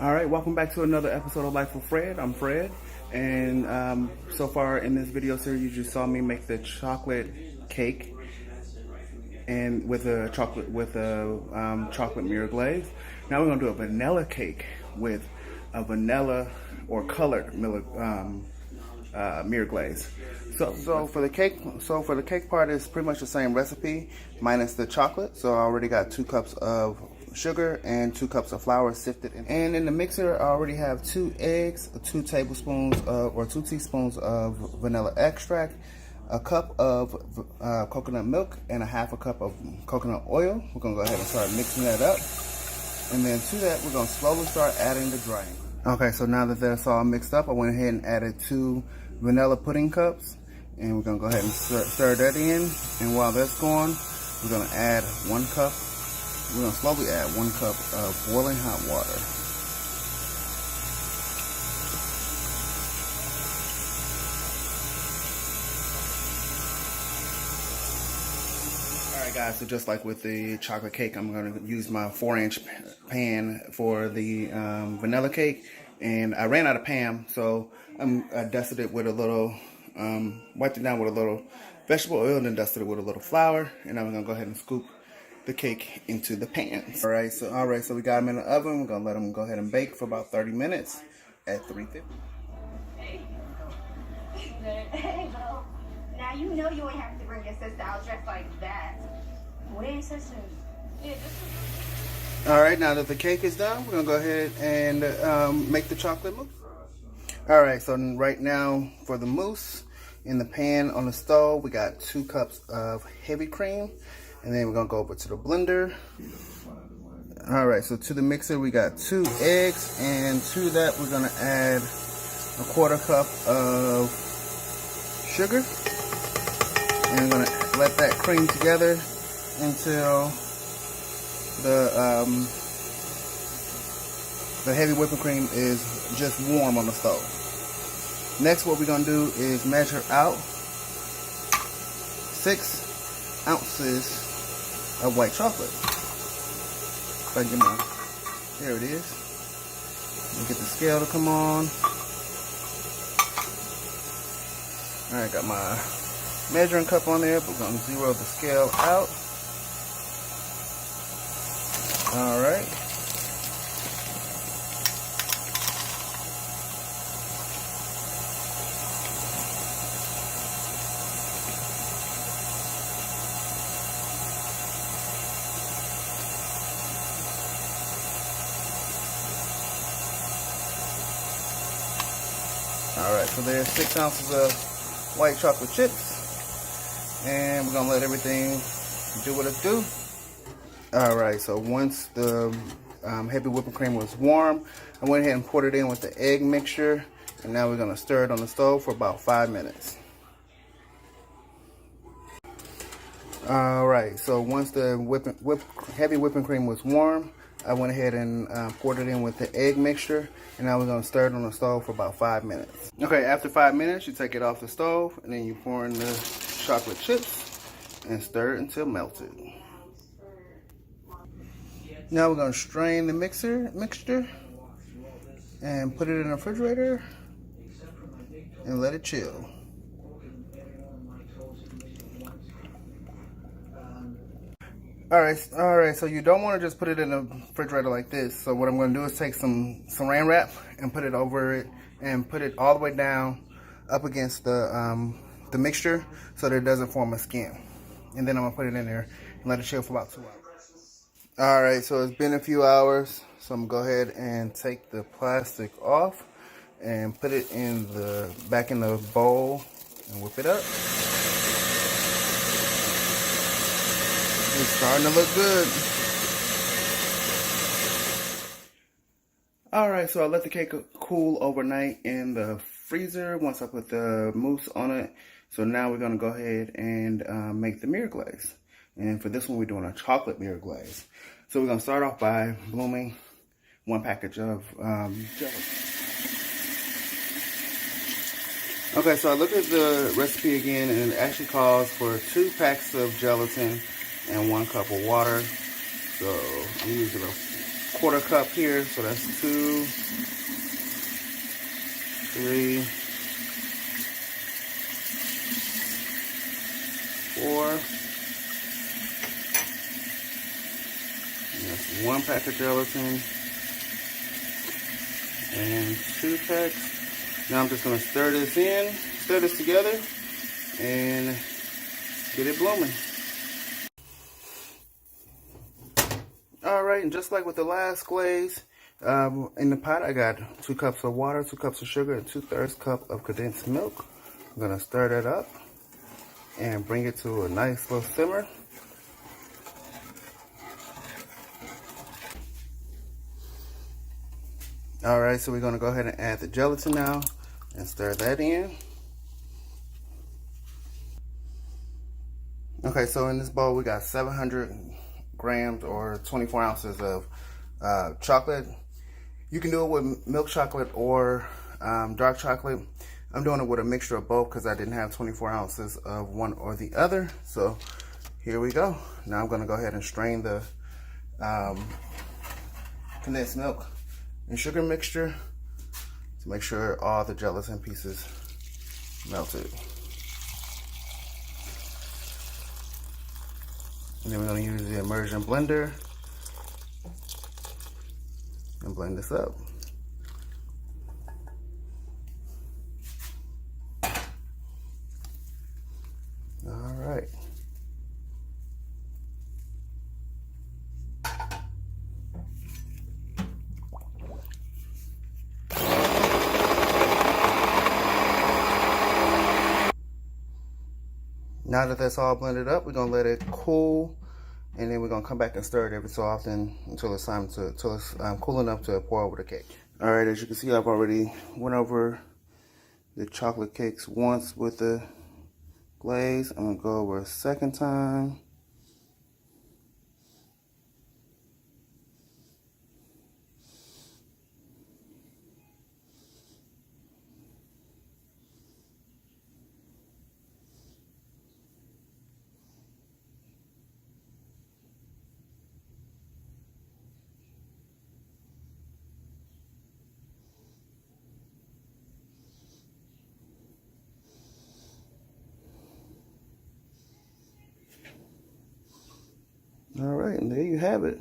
All right, welcome back to another episode of Life with Fred. I'm Fred, and so far in this video series, you just saw me make the chocolate cake, and with a chocolate chocolate mirror glaze. Now we're gonna do a vanilla cake with a vanilla or colored mirror glaze. So for the cake part, is pretty much the same recipe minus the chocolate. So I already got 2 cups of sugar and 2 cups of flour sifted in. And in the mixer, I already have 2 eggs, 2 tablespoons or 2 teaspoons of vanilla extract, a cup of coconut milk, and a half a cup of coconut oil. We're gonna go ahead and start mixing that up. And then to that, we're gonna slowly start adding the drying. Okay, so now that that's all mixed up, I went ahead and added 2 vanilla pudding cups. And we're gonna go ahead and stir that in. And while that's going, we're gonna add 1 cup. We're gonna slowly add 1 cup of boiling hot water. Alright guys, so just like with the chocolate cake, I'm gonna use my 4-inch pan for the vanilla cake. And I ran out of pan, so I dusted it with a little, wiped it down with a little vegetable oil, and then dusted it with a little flour. And now we're gonna go ahead and scoop the cake into the pans. All right, so we got them in the oven. We're gonna let them go ahead and bake for about 30 minutes at 350. Hey. Hey, bro. Now you know you ain't have to bring your sister out dressed like that. Where's sister? Yeah, all right, now that the cake is done, we're gonna go ahead and make the chocolate mousse. All right, so right now for the mousse, in the pan on the stove, we got 2 cups of heavy cream. And then we're gonna go over to the blender. All right, so to the mixer, we got 2 eggs, and to that, we're gonna add a 1/4 cup of sugar. And we're gonna let that cream together until the heavy whipping cream is just warm on the stove. Next, what we're gonna do is measure out 6 ounces of white chocolate. If I get there it is. Get the scale to come on. All right, got my measuring cup on there, but we're gonna zero the scale out. All right. Alright, so there's 6 ounces of white chocolate chips, and we're gonna let everything do what it do. Alright, so once the heavy whipping cream was warm, I went ahead and poured it in with the egg mixture, and now we're gonna stir it on the stove for about 5 minutes. Alright, so once the heavy whipping cream was warm, I went ahead and poured it in with the egg mixture, and now we're going to stir it on the stove for about 5 minutes. Okay, after 5 minutes, you take it off the stove, and then you pour in the chocolate chips and stir it until melted. Now we're going to strain the mixture and put it in the refrigerator and let it chill. All right, so you don't want to just put it in the refrigerator like this. So what I'm going to do is take some saran wrap and put it over it and put it all the way down up against the mixture so that it doesn't form a skin. And then I'm going to put it in there and let it chill for about 2 hours. All right, so it's been a few hours. So I'm going to go ahead and take the plastic off and put it back in the bowl and whip it up. It's starting to look good. Alright, so I let the cake cool overnight in the freezer once I put the mousse on it. So now we're going to go ahead and make the mirror glaze. And for this one, we're doing a chocolate mirror glaze. So we're going to start off by blooming 1 package of gelatin. Okay, so I looked at the recipe again, and it actually calls for 2 packs of gelatin and 1 cup of water. So I'm using a 1/4 cup here, so that's 2, 3, 4. And that's 1 pack of gelatin and 2 packs. Now I'm just gonna stir this together, and get it blooming. All right, and just like with the last glaze, in the pot I got 2 cups of water, 2 cups of sugar, and 2/3 cup of condensed milk. I'm gonna stir that up and bring it to a nice little simmer. All right, so we're gonna go ahead and add the gelatin now and stir that in. Okay, so in this bowl we got 700 grams or 24 ounces of chocolate. You can do it with milk chocolate or dark chocolate. I'm doing it with a mixture of both because I didn't have 24 ounces of one or the other. So here we go. Now I'm going to go ahead and strain the condensed milk and sugar mixture to make sure all the gelatin pieces melted. And then we're going to use the Immersion blender and blend this up. All right. Now that that's all blended up, we're gonna let it cool, and then we're gonna come back and stir it every so often until it's cool enough to pour over the cake. All right, as you can see, I've already went over the chocolate cakes once with the glaze. I'm gonna go over a second time. All right, and there you have it.